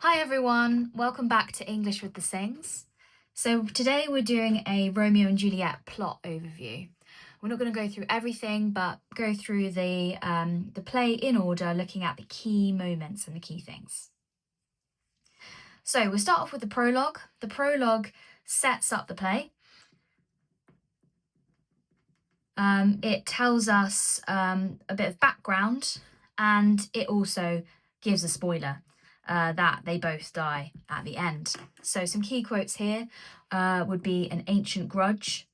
Hi everyone, welcome back to English with the Sings. So today we're doing a Romeo and Juliet plot overview. We're not going to go through everything, but go through the play in order, looking at the key moments and the key things. So we'll start off with the prologue. The prologue sets up the play. It tells us a bit of background, and it also gives a spoiler. That they both die at the end. So some key quotes here would be an ancient grudge.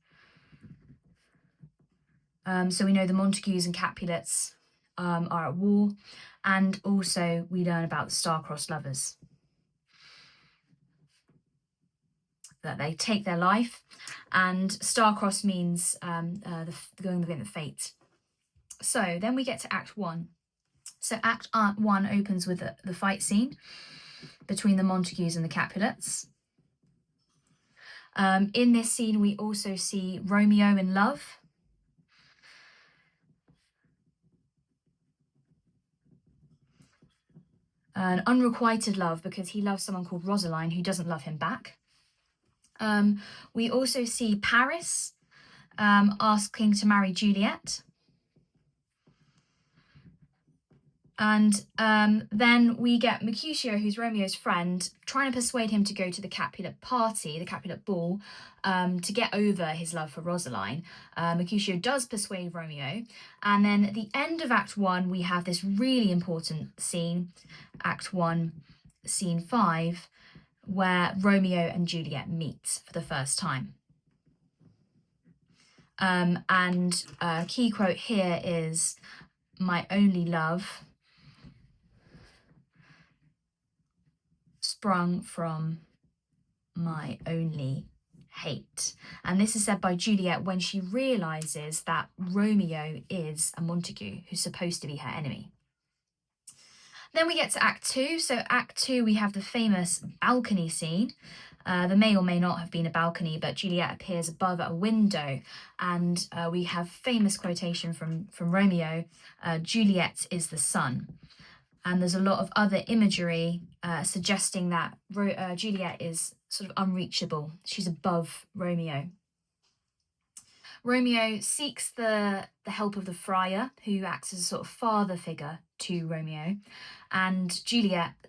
So we know the Montagues and Capulets are at war, and also we learn about the star-crossed lovers, that they take their life, and star-crossed means going against the fate. So then we get to Act 1. So Act 1 opens with the fight scene between the Montagues and the Capulets. In this scene, we also see Romeo in love. An unrequited love, because he loves someone called Rosaline who doesn't love him back. We also see Paris asking to marry Juliet. And then we get Mercutio, who's Romeo's friend, trying to persuade him to go to the Capulet party, the Capulet ball, to get over his love for Rosaline. Mercutio does persuade Romeo. And then at the end of Act 1, we have this really important scene, Act 1, Scene 5, where Romeo and Juliet meet for the first time. And a key quote here is, "My only love sprung from my only hate." And this is said by Juliet when she realizes that Romeo is a Montague who's supposed to be her enemy. Then we get to Act 2. So Act 2, we have the famous balcony scene. There may or may not have been a balcony, but Juliet appears above at a window, and we have famous quotation from Romeo, "Juliet is the sun." And there's a lot of other imagery suggesting that Juliet is sort of unreachable. She's above Romeo. Romeo seeks the help of the friar, who acts as a sort of father figure to Romeo, and Juliet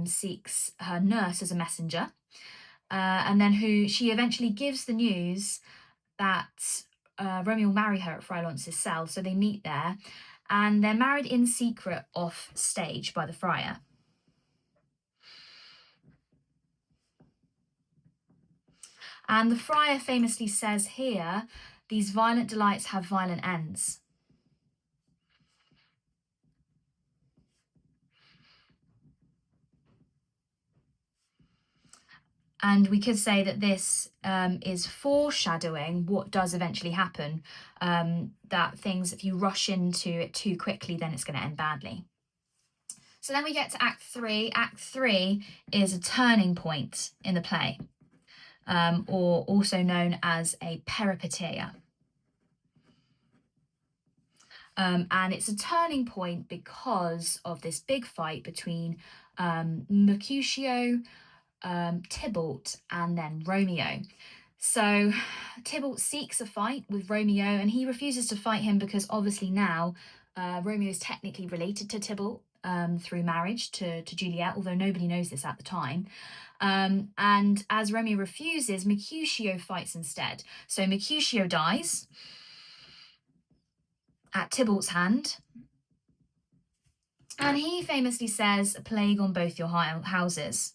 seeks her nurse as a messenger, and then she eventually gives the news that Romeo will marry her at Friar Laurence's cell, so they meet there. And they're married in secret off stage by the friar. And the friar famously says here, "These violent delights have violent ends." And we could say that this is foreshadowing what does eventually happen, that things, if you rush into it too quickly, then it's going to end badly. So then we get to Act 3. Act 3 is a turning point in the play, or also known as a peripeteia. And it's a turning point because of this big fight between Mercutio, Tybalt, and then Romeo. So Tybalt seeks a fight with Romeo, and he refuses to fight him because obviously now Romeo is technically related to Tybalt through marriage to Juliet, although nobody knows this at the time. And as Romeo refuses, Mercutio fights instead. So Mercutio dies at Tybalt's hand. And he famously says, "A plague on both your houses."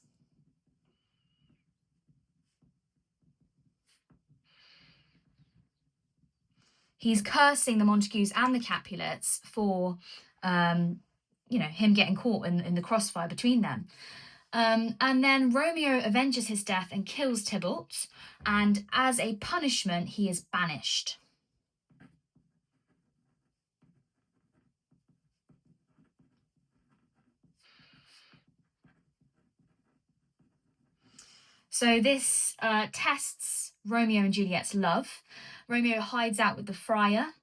He's cursing the Montagues and the Capulets for, him getting caught in the crossfire between them. And then Romeo avenges his death and kills Tybalt, and as a punishment, he is banished. So this tests Romeo and Juliet's love. Romeo hides out with the friar,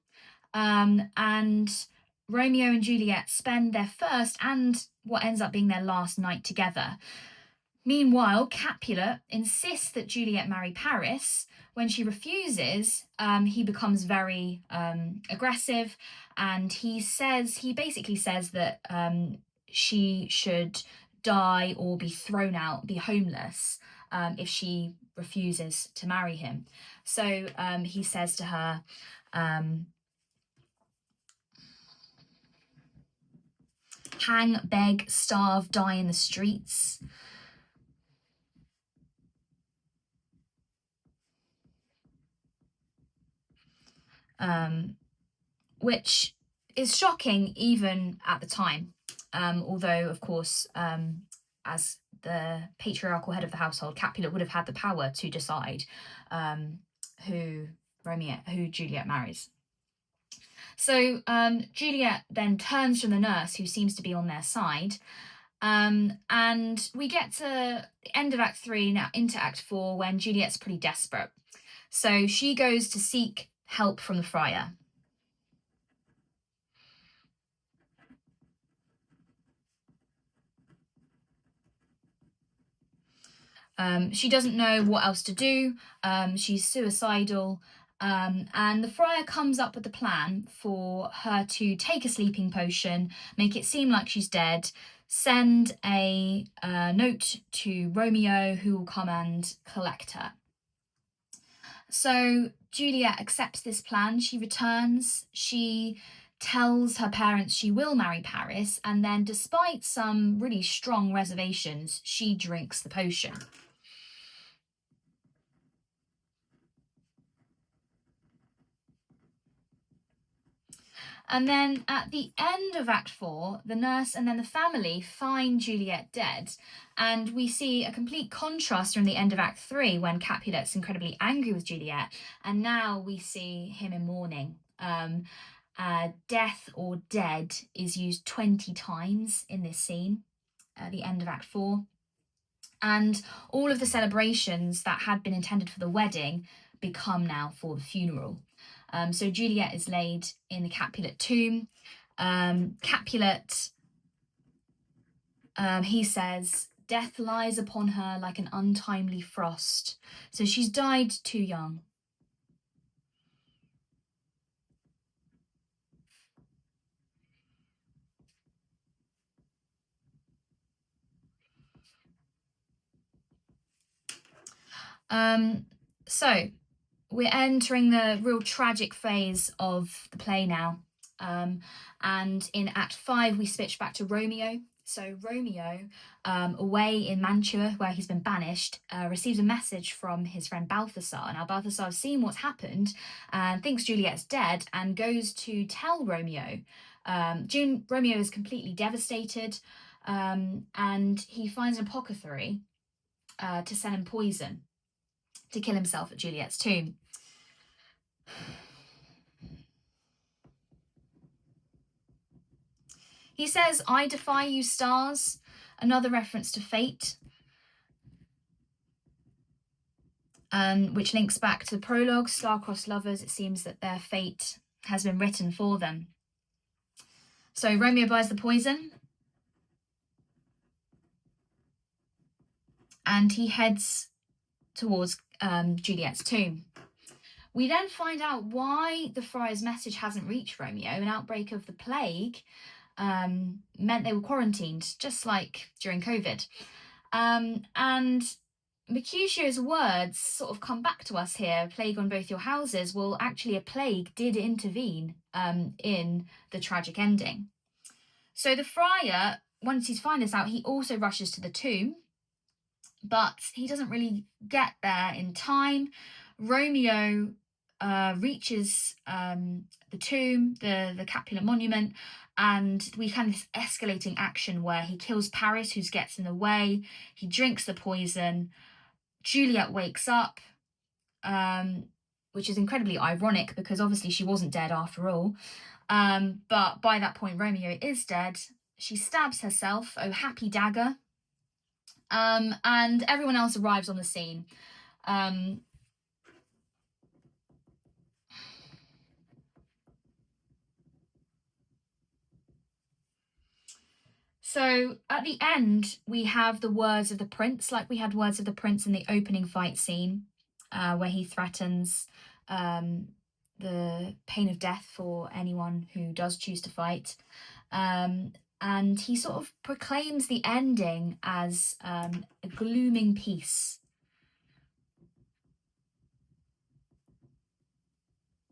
and Romeo and Juliet spend their first and what ends up being their last night together. Meanwhile, Capulet insists that Juliet marry Paris. When she refuses, he becomes very aggressive, and he basically says that she should die or be thrown out, be homeless, if she refuses to marry him. So he says to her, hang, beg, starve, die in the streets. Which is shocking even at the time. Although, of course, as the patriarchal head of the household, Capulet would have had the power to decide who Juliet marries. So Juliet then turns from the nurse, who seems to be on their side, and we get to the end of Act 3, now into Act 4, when Juliet's pretty desperate. So she goes to seek help from the friar. She doesn't know what else to do. She's suicidal. And the friar comes up with a plan for her to take a sleeping potion, make it seem like she's dead, send a note to Romeo, who will come and collect her. So Juliet accepts this plan. She returns. She tells her parents she will marry Paris, and then, despite some really strong reservations, she drinks the potion. And then at the end of Act 4, the nurse and then the family find Juliet dead. And we see a complete contrast from the end of Act 3, when Capulet's incredibly angry with Juliet. And now we see him in mourning. Death or dead is used 20 times in this scene at the end of Act 4. And all of the celebrations that had been intended for the wedding become now for the funeral. So Juliet is laid in the Capulet tomb. Capulet, he says, death lies upon her like an untimely frost. So she's died too young. So we're entering the real tragic phase of the play now. And in Act 5, we switch back to Romeo. So Romeo, away in Mantua, where he's been banished, receives a message from his friend Balthasar. Now, Balthasar has seen what's happened and thinks Juliet's dead, and goes to tell Romeo. Romeo is completely devastated, and he finds an apothecary to send him poison to kill himself at Juliet's tomb. He says, "I defy you, stars," another reference to fate, which links back to the prologue, star-crossed lovers. It seems that their fate has been written for them. So Romeo buys the poison, and he heads towards Juliet's tomb. We then find out why the friar's message hasn't reached Romeo. An outbreak of the plague meant they were quarantined, just like during COVID. And Mercutio's words sort of come back to us here, plague on both your houses. Well, actually a plague did intervene in the tragic ending. So the friar, once he's found this out, he also rushes to the tomb, but he doesn't really get there in time. Romeo reaches the tomb, the Capulet monument, and we kind of this escalating action where he kills Paris, who gets in the way. He drinks the poison. Juliet wakes up, which is incredibly ironic because obviously she wasn't dead after all. But by that point, Romeo is dead. She stabs herself, oh happy dagger. And everyone else arrives on the scene. So at the end, we have the words of the prince, like we had words of the prince in the opening fight scene, where he threatens um, the pain of death for anyone who does choose to fight. And he sort of proclaims the ending as a glooming peace.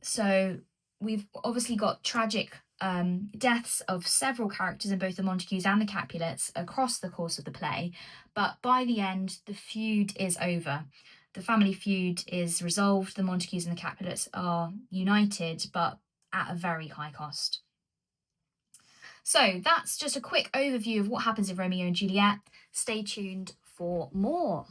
So we've obviously got tragic deaths of several characters in both the Montagues and the Capulets across the course of the play, but by the end, the feud is over. The family feud is resolved. The Montagues and the Capulets are united, but at a very high cost. So that's just a quick overview of what happens in Romeo and Juliet. Stay tuned for more.